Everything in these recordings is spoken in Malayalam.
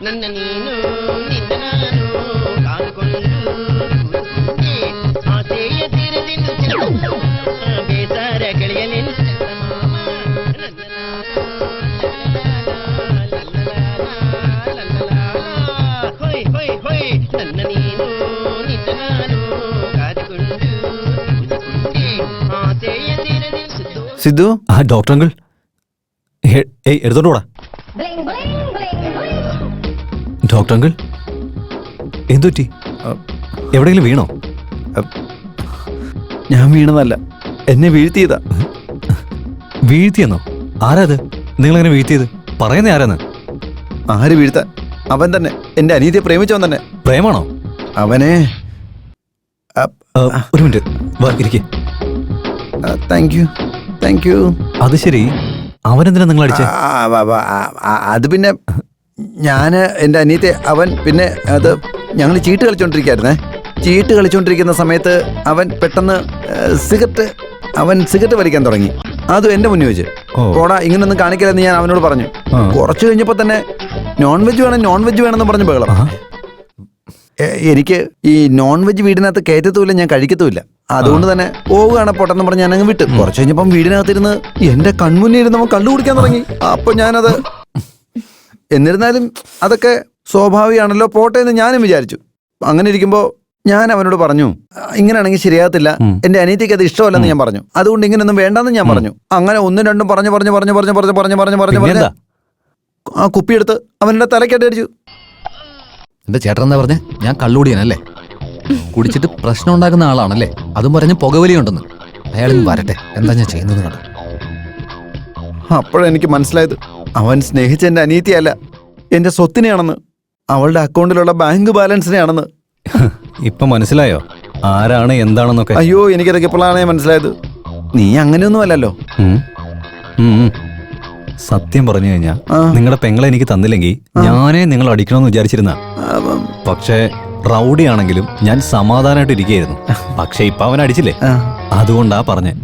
ನನ್ನ ನೀನು ನಿನ್ನ ನಾನು ಕಾದುಕೊಂಡು ಆಸೆಯ ತೀರದಿಂದ ಬೇಸಾರ ಕಳೆಯಲೆಂದು ಚಂದಮಾಮ ಹೊಯ್ ಹೊಯ್ ಹೊಯ್ ನನ್ನ ನೀನು ನಿನ್ನ ನಾನು ಕಾದುಕೊಂಡು ಆಸೆಯ ತೀರದಿಂದ സിദ്ധു ഡോക്ടർ അങ്കിൾ എടുത്തോണ്ട് പോടാ ഡോക്ടർ അങ്കിൾ എന്തുപറ്റി എവിടെയെങ്കിലും വീണോ ഞാൻ വീണതല്ല, എന്നെ വീഴ്ത്തിയതാ. വീഴ്ത്തിയെന്നോ? ആരാ അത് നിങ്ങളെങ്ങനെ വീഴ്ത്തിയത്? പറയുന്നേ ആരാന്ന്? ആര് വീഴ്ത്താൻ? അവൻ തന്നെ, എന്റെ അനിയത്തിയെ പ്രേമിച്ചവൻ തന്നെ. പ്രേമാണോ? അവനെ ഒരു മിനിറ്റ് വാ ഇരിക്കേ. Thank you. അത് ശരി, അവനെന്തിനാ നിങ്ങൾ അടിച്ചേ? അത് പിന്നെ ഞാൻ എൻ്റെ അനിയത്തെ അവൻ പിന്നെ അത് ഞങ്ങൾ ചീട്ട് കളിച്ചോണ്ടിരിക്കായിരുന്നേ. ചീട്ട് കളിച്ചോണ്ടിരിക്കുന്ന സമയത്ത് അവൻ പെട്ടെന്ന് സിഗരറ്റ് വലിക്കാൻ തുടങ്ങി. അതും എൻ്റെ മുന്നിൽ വെച്ച്. പോടാ, ഇങ്ങനൊന്നും കാണിക്കലെന്ന് ഞാൻ അവനോട് പറഞ്ഞു. കുറച്ച് കഴിഞ്ഞപ്പോൾ തന്നെ നോൺ വെജ് വേണമെന്ന് പറഞ്ഞ് ബഹളം. എനിക്ക് ഈ നോൺ വെജ് വീടിനകത്ത് കയറ്റത്തുമില്ല, ഞാൻ കഴിക്കത്തുമില്ല. അതുകൊണ്ട് തന്നെ പോവുകയാണ് പൊട്ടെന്ന് പറഞ്ഞ് ഞാനങ്ങ് വിട്ടു. കുറച്ച് കഴിഞ്ഞപ്പം വീടിനകത്തിരുന്ന് എന്റെ കൺമുന്നിൽ ഇരുന്ന് അവൻ കള്ളു കുടിക്കാൻ തുടങ്ങി. അപ്പൊ ഞാനത് എന്നിരുന്നാലും അതൊക്കെ സ്വാഭാവികമാണല്ലോ, പോട്ടെ എന്ന് ഞാനും വിചാരിച്ചു. അങ്ങനെ ഇരിക്കുമ്പോൾ ഞാൻ അവനോട് പറഞ്ഞു, ഇങ്ങനെയാണെങ്കിൽ ശരിയാകത്തില്ല, എന്റെ അനിയത്തിക്ക് അത് ഇഷ്ടമല്ലെന്ന് ഞാൻ പറഞ്ഞു. അതുകൊണ്ട് ഇങ്ങനെയൊന്നും വേണ്ടെന്ന് ഞാൻ പറഞ്ഞു. അങ്ങനെ ഒന്നും രണ്ടും പറഞ്ഞു ആ കുപ്പിയെടുത്ത് അവന്റെ തലക്കടി അടിച്ചു. എന്റെ ചേട്ടൻ എന്താ പറഞ്ഞേ? ഞാൻ കള്ളുകൂടിയനല്ലേ? കുടിച്ചിട്ട് പ്രശ്നം ഉണ്ടാക്കുന്ന ആളാണല്ലേ? അതും പറഞ്ഞ് പുകവലിയുണ്ടെന്ന്. അയാളിന്ന് വരട്ടെ, എന്താ ഞാൻ ചെയ്യുന്നത് കണ്ടു. അപ്പോഴെനിക്ക് മനസ്സിലായത് അവൻ സ്നേഹിച്ച എന്റെ അനിയത്തിയല്ല, എന്റെ സ്വത്തിനെയാണെന്ന്, അവളുടെ അക്കൗണ്ടിലുള്ള ബാങ്ക് ബാലൻസിനെയാണെന്ന്. ഇപ്പൊ മനസ്സിലായോ ആരാണ് എന്താണെന്നൊക്കെ? അയ്യോ, എനിക്കതൊക്കെ ഇപ്പോഴാണ് മനസ്സിലായത്. നീ അങ്ങനെയൊന്നും അല്ലല്ലോ. സത്യം പറഞ്ഞു കഴിഞ്ഞാ നിങ്ങളുടെ പെങ്ങളെ എനിക്ക് തന്നില്ലെങ്കിൽ ഞാനേ നിങ്ങൾ അടിക്കണമെന്ന് വിചാരിച്ചിരുന്ന. പക്ഷേ റൗഡി ആണെങ്കിലും ഞാൻ സമാധാനമായിട്ട് ഇരിക്കുകയായിരുന്നു. പക്ഷെ ഇപ്പൊ അവൻ അടിച്ചില്ലേ, അതുകൊണ്ടാ പറഞ്ഞേ.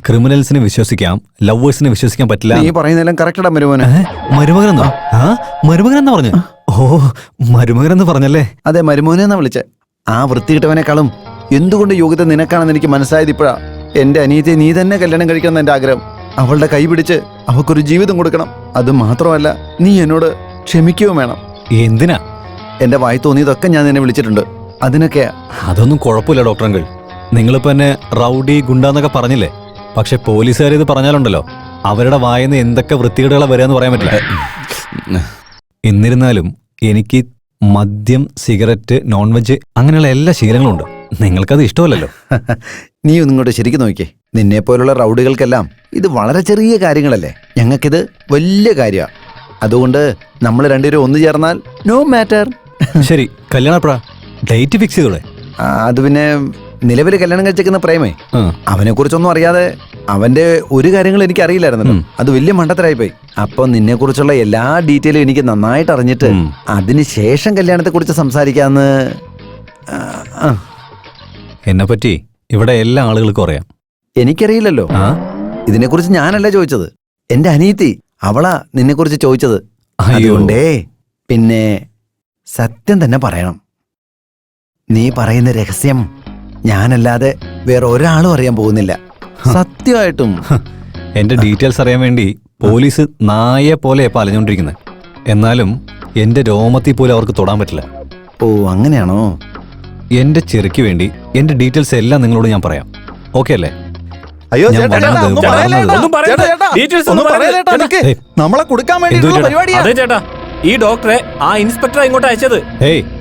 ക്രിമിനൽസിനെ വിശ്വസിക്കാം, ലവേഴ്സിനെ വിശ്വസിക്കാൻ പറ്റില്ല. നീ പറയുന്നതെല്ലാം കറക്റ്റാ മരുമോനെ. മരുമകനെന്നോ? മരുമകനെന്നാ പറഞ്ഞു? ഓ, മരുമകനെന്ന് പറഞ്ഞല്ലേ? അതെ, മരുമോനെന്നാ വിളിച്ചേ. ആ വൃത്തികിട്ടവനേക്കാളും എന്തുകൊണ്ട് യോഗ്യത നിനക്കാണെന്ന് എനിക്ക് മനസ്സിലായത് ഇപ്പോഴാ. എന്റെ അനിയത്തെ നീ തന്നെ കല്യാണം കഴിക്കണം എന്റെ ആഗ്രഹം. അവളുടെ കൈ പിടിച്ച് അവക്കൊരു ജീവിതം കൊടുക്കണം. അത് മാത്രമല്ല, നീ എന്നോട് ക്ഷമിക്കുകയും വേണം. എന്തിനാ? എന്റെ വായി തോന്നിയതൊക്കെ ഞാൻ നിന്നെ വിളിച്ചിട്ടുണ്ട്, അതിനൊക്കെയാ. അതൊന്നും കുഴപ്പമില്ല ഡോക്ടർ അങ്കിൾ. നിങ്ങളിപ്പോ എന്നെ റൗഡി ഗുണ്ടാന്നൊക്കെ പറഞ്ഞില്ലേ? പക്ഷെ പോലീസുകാർ ഇത് പറഞ്ഞാലുണ്ടല്ലോ, അവരുടെ വായന്ന് എന്തൊക്കെ വൃത്തികേടുകളാ വരികയെന്ന് പറയാൻ പറ്റില്ല. എന്നിരുന്നാലും എനിക്ക് മദ്യം, സിഗരറ്റ്, നോൺ വെജ് അങ്ങനെയുള്ള എല്ലാ ശീലങ്ങളും ഉണ്ട്. നിങ്ങൾക്കത് ഇഷ്ടമല്ലല്ലോ. നീ ഒന്നും ഇങ്ങോട്ട് ശരിക്കും നോക്കിയേ. നിന്നെ പോലുള്ള റൗഡികൾക്കെല്ലാം ഇത് വളരെ ചെറിയ കാര്യങ്ങളല്ലേ, ഞങ്ങൾക്കിത് വലിയ കാര്യമാണ്. അതുകൊണ്ട് നമ്മൾ രണ്ടുപേരും ഒന്നു ചേർന്നാൽ നോ മാറ്റർ. ശരി, കല്യാണപ്രാ ഡേറ്റ് ഫിക്സ് ചെയ്തോളെ. അത് പിന്നെ നിലവിൽ കല്യാണം കഴിച്ചേക്കുന്ന പ്രേമേ, അവനെ കുറിച്ചൊന്നും അറിയാതെ അവന്റെ ഒരു കാര്യങ്ങളും എനിക്ക് അറിയില്ലായിരുന്നല്ലോ. അത് വലിയ മണ്ടത്തരായിപ്പോയി. അപ്പൊ നിന്നെ കുറിച്ചുള്ള എല്ലാ ഡീറ്റെയിലും എനിക്ക് നന്നായിട്ട് അറിഞ്ഞിട്ട് അതിനുശേഷം കല്യാണത്തെ കുറിച്ച് സംസാരിക്കാന്ന്. എന്നെ പറ്റി ഇവിടെ എല്ലാ ആളുകൾക്കും അറിയാം. എനിക്കറിയില്ലല്ലോ. ഇതിനെക്കുറിച്ച് ഞാനല്ല ചോദിച്ചത്, എന്റെ അനിയത്തി അവളാ നിന്നെ കുറിച്ച് ചോദിച്ചത്. അതുകൊണ്ടേ പിന്നെ സത്യം തന്നെ പറയണം. നീ പറയുന്ന രഹസ്യം ഞാനല്ലാതെ വേറെ ഒരാളും അറിയാൻ പോകുന്നില്ല. സത്യമായിട്ടും. എന്റെ ഡീറ്റെയിൽസ് അറിയാൻ വേണ്ടി പോലീസ് നായെ പോലെ അലഞ്ഞോണ്ടിരിക്കുന്നത്. എന്നാലും എന്റെ രോമത്തിൽ പോലും അവർക്ക് തൊടാൻ പറ്റില്ല. ഓ, അങ്ങനെയാണോ? എന്റെ ചെറുക്ക് വേണ്ടി എന്റെ ഡീറ്റെയിൽസ് എല്ലാം നിങ്ങളോട് ഞാൻ പറയാം. ഓക്കെ അല്ലേ? അയ്യോ, നമ്മളെ കൊടുക്കാൻ വേണ്ടി ഈ ഡോക്ടറെ ആ ഇൻസ്പെക്ടർ ഇങ്ങോട്ട് അയച്ചത്.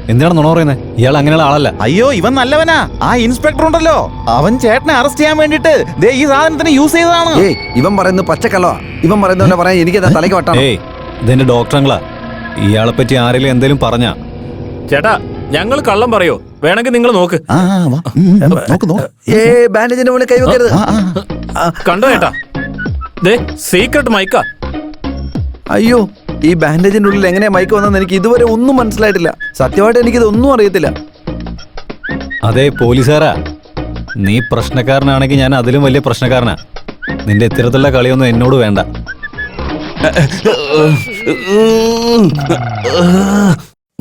എന്തിനാണ് നുണ പറയുന്നത്? ഇയാൾ അങ്ങനെയുള്ള ആളല്ല. അയ്യോ, ഇവൻ നല്ലവനാ. ആ ഇൻസ്പെക്ടർ ഉണ്ടല്ലോ, അവൻ ചേട്ടനെ അറസ്റ്റ് ചെയ്യാൻ വേണ്ടിട്ട് ഈ സാധനത്തിന് യൂസ് ചെയ്തതാണ്. ഇവൻ പറയുന്നത് പച്ചക്കള്ളോ? ഇവൻ പറയുന്ന പറയാൻ എനിക്ക് തലയ്ക്ക് വട്ടാണ്. ഇതെന്റെ ഡോക്ടറങ്ങളാ. ഇയാളെ പറ്റി ആരെങ്കിലും എന്തേലും പറഞ്ഞാ? ചേട്ടാ, ഞങ്ങൾ കള്ളം പറയോ? വേണമെങ്കിൽ നിങ്ങൾ നോക്ക്. ബാൻഡേജിന്റെ മുകളിൽ കൈവെക്കരുത്. കണ്ടോ ചേട്ടാ, സീക്രട്ട് മൈക്കാ. അയ്യോ, ഈ ബാൻഡേജിന്റെ ഉള്ളിൽ എങ്ങനെയാ മൈക്ക് വന്നെന്ന് എനിക്ക് ഇതുവരെ ഒന്നും മനസ്സിലായിട്ടില്ല. സത്യമായിട്ട് എനിക്കിതൊന്നും അറിയത്തില്ല. അതെ പോലീസുകാരാ, നീ പ്രശ്നക്കാരനാണെങ്കിൽ ഞാൻ അതിലും വലിയ പ്രശ്നക്കാരനാ. നിന്റെ ഇത്തരത്തിലുള്ള കളിയൊന്നും എന്നോട് വേണ്ട.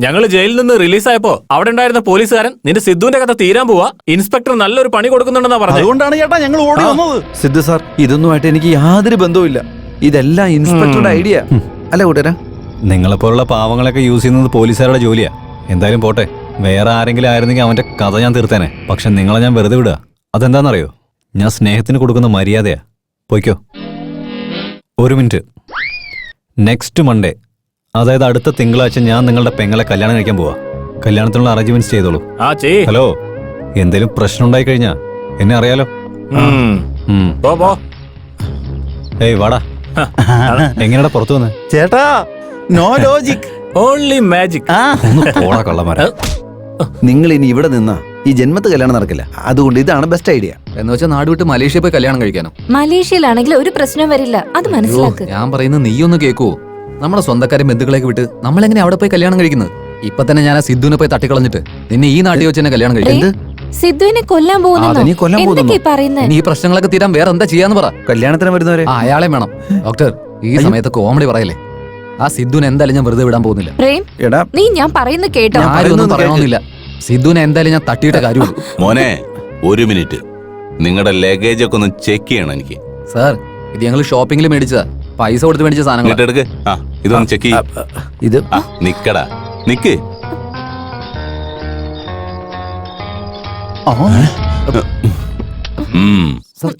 ഞങ്ങൾ ജയിലിൽ നിന്ന് റിലീസായപ്പോ അവിടെ ഉണ്ടായിരുന്ന പോലീസുകാരൻ നിന്റെ സിദ്ധുവിന്റെ കഥ തീരാൻ പോവാ, ഇൻസ്പെക്ടർ നല്ലൊരു പണി കൊടുക്കുന്നുണ്ടെന്നാ പറഞ്ഞത്. അതുകൊണ്ടാണ് ചേട്ടാ ഞങ്ങൾ ഓടി വന്നത്. സിദ്ധു സാർ, ഇതൊന്നുമായിട്ട് എനിക്ക് യാതൊരു ബന്ധവുമില്ല. ഇതെല്ലാം ഇൻസ്പെക്ടറുടെ ഐഡിയ അല്ല കൂട്ടരാ. നിങ്ങളെപ്പോലുള്ള പാവങ്ങളൊക്കെ യൂസ് ചെയ്യുന്നത് പോലീസുകാരുടെ ജോലിയാ. എന്തായാലും പോട്ടെ, വേറെ ആരെങ്കിലും ആയിരുന്നെങ്കിൽ അവന്റെ കഥ ഞാൻ തീർത്തേനെ. പക്ഷെ നിങ്ങളെ ഞാൻ വെറുതെ വിടുക. അതെന്താണെന്നറിയോ? ഞാൻ സ്നേഹത്തിന് കൊടുക്കുന്ന മര്യാദയാ. പോയിക്കോ. ഒരു മിനിറ്റ്. നെക്സ്റ്റ് മൺഡേ, അതായത് അടുത്ത തിങ്കളാഴ്ച ഞാൻ നിങ്ങളുടെ പെങ്ങളെ കല്യാണം കഴിക്കാൻ പോവാ. കല്യാണത്തിനുള്ള അറേഞ്ച്മെന്റ്സ് ചെയ്തോളൂ. ഹലോ, എന്തേലും പ്രശ്നം ഉണ്ടായി കഴിഞ്ഞാ എന്നെ അറിയാലോ. ഏയ് വാടാ. എങ്ങനെയാ പുറത്തു വന്ന്? ചേട്ടാ നോ ലോജിക്, ഓൺലി മാജിക്. ഒന്ന് പോടാ കള്ളന്മാരെ. നിങ്ങൾ ഇനി ഇവിടെ നിന്നാ ഈ ജന്മത്ത് കല്യാണം നടക്കില്ല. അതുകൊണ്ട് ഇതാണ് ബെസ്റ്റ് ഐഡിയ. എന്ന് വെച്ചാൽ നാട് വിട്ട് മലേഷ്യ പോയി കല്യാണം കഴിക്കാനോ? മലേഷ്യയിലാണെങ്കിൽ ഒരു പ്രശ്നം വരില്ല, അത് മനസ്സിലാക്ക്. ഞാൻ പറയുന്നത് നീ ഒന്ന് കേൾക്കുവോ? നമ്മുടെ സ്വന്തക്കാരെ ബന്ധുക്കളേക്ക് വിട്ട് നമ്മളെങ്ങനെ അവിടെ പോയി കല്യാണം കഴിക്കുന്നത്? ഇപ്പൊ തന്നെ ഞാൻ ആ സിദ്ധുവിനെ പോയി തട്ടിക്കളഞ്ഞിട്ട് നിന്നെ ഈ നാട്ടിൽ വെച്ച് തന്നെ കല്യാണം കഴിക്കുന്നത്. സിദ്ധുവിനെ കൊല്ലാൻ അതിനെ കൊല്ലാൻ പോകുന്നു. പോകുന്നു. പറയുന്നേ ഇനി ഈ പ്രശ്നങ്ങളൊക്കെ തീരാൻ വേറെ എന്താ ചെയ്യാന്ന് പറ. കല്യാണത്തിന് വരുന്നവരെ അയാളെ വേണം. ഡോക്ടർ, ഈ സമയത്ത് കോമഡി പറയല്ലേ. ആ സിദ്ധുവിനെ എന്തായാലും ഞാൻ വെറുതെ വിടാൻ പോകുന്നില്ല. പ്രേം, എടാ നീ ഞാൻ പറയുന്ന കേട്ടോ. ആരും ഒന്നും പറയണമെന്നില്ല. സിദ്ധുവിനെ എന്തായാലും ഞാൻ തട്ടിയിട്ട കാര്യമുള്ളൂ. മോനെ, ഒരു മിനിറ്റ്. നിങ്ങളുടെ ലഗേജ് ഒക്കെ ഒന്ന് ചെക്ക് ചെയ്യണം എനിക്ക്. സാർ, ഇത് ഞങ്ങൾ ഷോപ്പിംഗിൽ മേടിച്ചതാ. പൈസ കൊടുത്ത് മേടിച്ച സാധനങ്ങൾ. ഇങ്ങോട്ട് എടുക്ക്. ആ, ഇതൊന്ന് ചെക്ക് ചെയ്യ. ഇത് നിക്കടാ, നിക്ക്.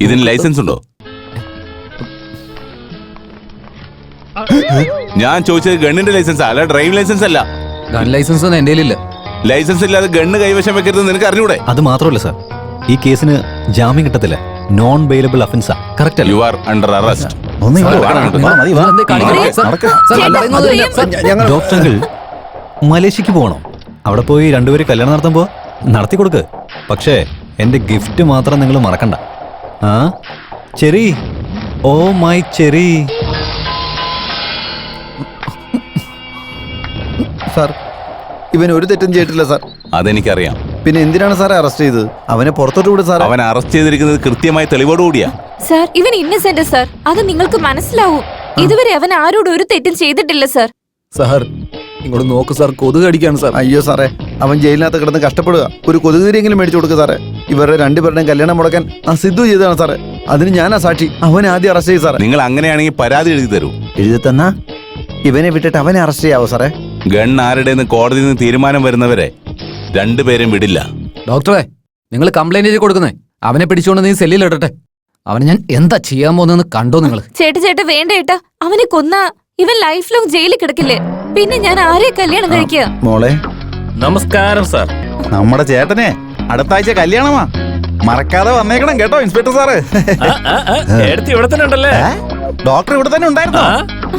ഇതിന് ലൈസൻസ് ഉണ്ടോ? ഞാൻ ചോദിച്ചത് ഗണ്ണിന്റെ ലൈസൻസ് അല്ല, ഡ്രൈവിംഗ് ലൈസൻസ് അല്ല. ഗൺ ലൈസൻസ് ഒന്നും എന്റെ കയ്യിലില്ല. ലൈസൻസ് ഇല്ലാതെ ഗണ്ണ് കൈവശം വെക്കരുത് നിനക്ക് അറിഞ്ഞൂടെ? അത് മാത്രമല്ല സാർ, ഈ കേസിന് ജാമ്യം കിട്ടത്തില്ല. നോൺ ബെയിലബിൾ അഫൻസാ. കറക്റ്റ് അല്ലേ? You are under arrest. ഇതെന്തേ കാണിക്കുന്നത്? സാർ, സാർ, ഞാൻ പറയുന്നത് കേൾക്ക്. ഡോക്ടർ അങ്കിൾ, മലേഷ്യക്ക് പോകണോ? അവിടെ പോയി രണ്ടുപേരും കല്യാണം നടത്താൻ പോവാ. നടത്തി കൊടുക്ക്. പക്ഷേ എന്റെ ഗിഫ്റ്റ് മാത്രം നിങ്ങൾ മറക്കണ്ട. ആ cherry, oh my cherry. Sir, ഇവൻ ഒരു തെറ്റും ചെയ്തിട്ടില്ല സാർ. അതെനിക്കറിയാം. പിന്നെ എന്തിനാണ് സാറെ അറസ്റ്റ് ചെയ്തത്? അവനെ പുറത്തോട്ട് വിട് സാർ. അവൻ അറസ്റ്റ് ചെയ്തിരിക്കുന്നത് കൃത്യമായ തെളിവോടുകൂടിയാ. സാർ, ഇവൻ ഇന്നസെന്റ് സാർ, അത് നിങ്ങൾക്ക് മനസ്സിലാവും. ഇതുവരെ അവൻ ആരോടും ഒരു തെറ്റും ചെയ്തിട്ടില്ല സാർ. സാർ, ഇങ്ങോട്ട് നോക്ക് സാർ, കൊതുക് അടിക്കാണ് സാർ. അയ്യോ സാറേ, അവൻ ജയിലിനകത്ത് കിടന്ന് കഷ്ടപ്പെടുക. ഒരു കൊതുകുതിരിയെങ്കിലും മേടിച്ചു കൊടുക്കുക സാറേ. ഇവരുടെ രണ്ടുപേരുടെയും കല്യാണം മുടക്കാൻ ആ സിദ്ധു ചെയ്തതാണ് സാറേ. അതിന് ഞാനാ സാക്ഷി. അവനെ ആദ്യം അറസ്റ്റ് ചെയ്തു സാറേ. നിങ്ങൾ അങ്ങനെയാണെങ്കിൽ പരാതി എഴുതി തരൂ. എഴുതി തന്നാ ഇവനെ വിട്ടിട്ട് അവനെ അറസ്റ്റ് ചെയ്യാവോ സാറേ? ഗൺ ആരുടെന്ന് കോടതിയിൽ നിന്ന് തീരുമാനം വരുന്നവരെ രണ്ടുപേരും വിടില്ല. ഡോക്ടറെ, നിങ്ങൾ കംപ്ലൈന്റ് ചെയ്ത് കൊടുക്കുന്നേ. അവനെ പിടിച്ചുകൊണ്ട് നീ സെല്ലിൽ ഇടട്ടെ. അവനെ ഞാൻ എന്താ ചെയ്യാൻ പോകുന്നതെന്ന് കണ്ടോ നിങ്ങൾ? ചേട്ടാ വേണ്ട ഏട്ടാ, അവനെ കൊന്ന ഇവൻ ലൈഫ് ലോങ് ജയിലിൽ കിടക്കില്ലേ? പിന്നെ ഞാൻ ആരെ കല്യാണം കഴിക്കുക? മോളെ നമസ്കാരം സാർ. നമ്മുടെ ചേട്ടനെ അടുത്ത ആഴ്ച കല്യാണമാ. മറക്കാതെ വന്നേക്കണം കേട്ടോ ഇൻസ്പെക്ടർ സാറ്. എടുത്ത് ഇവിടെ തന്നെ ഉണ്ടല്ലേ? ഡോക്ടർ ഇവിടെ തന്നെ ഉണ്ടായിരുന്നു.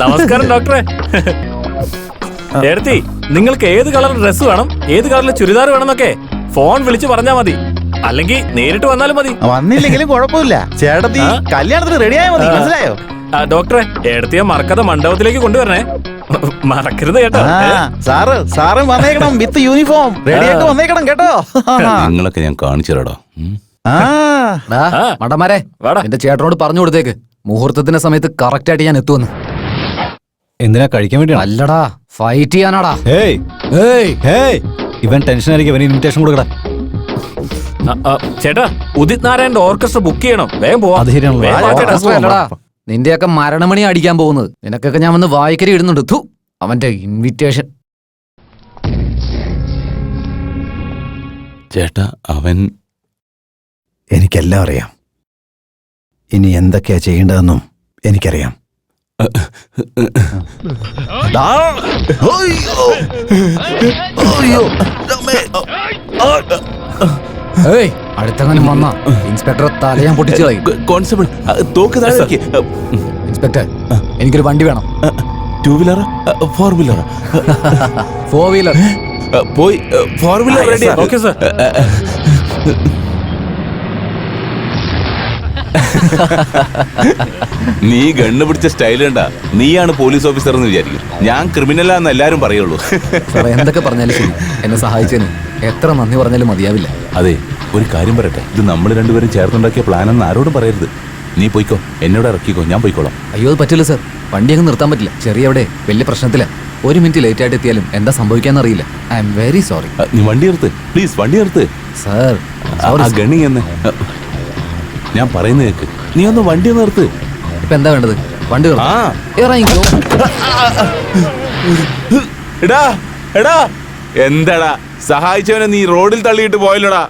നമസ്കാരം ഡോക്ടറെ. എടുത്തി, നിങ്ങൾക്ക് ഏത് കളർ ഡ്രസ് വേണം, ഏത് കളറിൽ ചുരിദാർ വേണമെന്നൊക്കെ ഫോൺ വിളിച്ച് പറഞ്ഞാൽ മതി. അല്ലെങ്കിൽ നേരിട്ട് വന്നാലും മതി. വന്നില്ലെങ്കിലും കുഴപ്പമില്ല. ചേട്ടത്തി കല്യാണത്തിന് റെഡിയായ മതി. മനസ്സിലായോ? ഡോക്ടറെ, എടുത്തിയെ മറക്കാതെ മണ്ഡപത്തിലേക്ക് കൊണ്ടുവരണേ. മറക്കരുത് കേട്ടോ. സാറ് വന്നേക്കണം വിത്ത് യൂണിഫോം റെഡിയായിട്ട് വന്നേക്കണം കേട്ടോ. നിങ്ങളൊക്കെ ഞാൻ കാണിച്ചു തരാടോ. മടമാരെ, എന്റെ ചേട്ടനോട് പറഞ്ഞു കൊടുത്തേക്ക് മുഹൂർത്തത്തിന്റെ സമയത്ത് കറക്റ്റ് ആയിട്ട് ഞാൻ എത്തുമെന്ന്. എന്തിനാ? കഴിക്കാൻ വേണ്ടിയാണ്? അല്ലടാ, ഫൈറ്റ് ചെയ്യാനാടാ. ഏയ് ഏയ് ഏയ്, ഇവൻ ടെൻഷൻ ആയിരിക്കും. ഇവന് ഇൻവിറ്റേഷൻ കൊടുക്കടാ. ചേട്ടാ, ഉദിത് നാരായണന്റെ ഓർക്കസ്ട്ര ബുക്ക് ചെയ്യണം. വേഗം പോവാം. അത് ശരിയാണല്ലോ. വേഗം വാ ചേട്ടാ. അല്ലടാ, നിന്റെയൊക്കെ മരണമണി അടിക്കാൻ പോകുന്നത്. നിനക്കൊക്കെ ഞാൻ വന്ന് വായിക്കരി ഇടുന്നുണ്ട്. ഥു, അവന്റെ ഇൻവിറ്റേഷൻ. ചേട്ടാ, അവൻ എനിക്കെല്ലാം അറിയാം. ഇനി എന്തൊക്കെയാ ചെയ്യേണ്ടതെന്നും എനിക്കറിയാം. ഏയ്, അടുത്തങ്ങനെ വന്ന ഇൻസ്പെക്ടറെ തല ഞാൻ പൊട്ടിച്ചു കളയും. കോൺസ്റ്റബിൾ, തോക്ക് താഴെ വെക്ക്. ഇൻസ്പെക്ടർ, എനിക്കൊരു വണ്ടി വേണം. 2 വീലർ 4 വീലർ? 4 വീലർ. പോയി 4 വീലർ റെഡി. Okay sir. നീ ഗണ്ണ് പിടിച്ച സ്റ്റൈൽ കണ്ട നീയാണ് പോലീസ് ഓഫീസർ എന്ന് വിചാരിക്കും. ഞാൻ ക്രിമിനലാന്ന് എല്ലാരും പറയുള്ളൂ. സാർ, എന്തൊക്കെ പറഞ്ഞാലും ശരി, എന്നെ സഹായിച്ചതിന് എത്ര നന്ദി പറഞ്ഞാലും മതിയാവില്ല. അതെ, ഒരു കാര്യം പറയട്ടെ, ഇത് നമ്മൾ രണ്ടുപേരും ചേർന്നുണ്ടാക്കിയ പ്ലാനെന്ന് ആരോടും പറയരുത്. നീ പോയിക്കോ, എന്നോട് ഇറക്കിക്കോ, ഞാൻ പോയിക്കോളാം. അയ്യോ അത് പറ്റില്ല സാർ, വണ്ടി അങ്ങ് നിർത്താൻ പറ്റില്ല. ചെറിയ അവിടെ വലിയ പ്രശ്നത്തില. 1 മിനിറ്റ് ലേറ്റ് ആയിട്ട് എത്തിയാലും എന്താ സംഭവിക്കാന്നറിയില്ല. I am very sorry. നീ വണ്ടി നിർത്ത് പ്ലീസ്, വണ്ടി നിർത്ത്. സാർ ആ ഗണി എന്ന് ഞാൻ പറയുന്നത് കേക്ക്. നീ ഒന്ന് വണ്ടി നിർത്ത്. ഇപ്പൊ എന്താ വേണ്ടത്? വണ്ടി നിർത്ത്. ആ ഇറങ്ങിക്കോ. എടാ എടാ, എന്താടാ സഹായിച്ചവനെ നീ റോഡിൽ തള്ളിയിട്ട് പോയല്ലോടാ.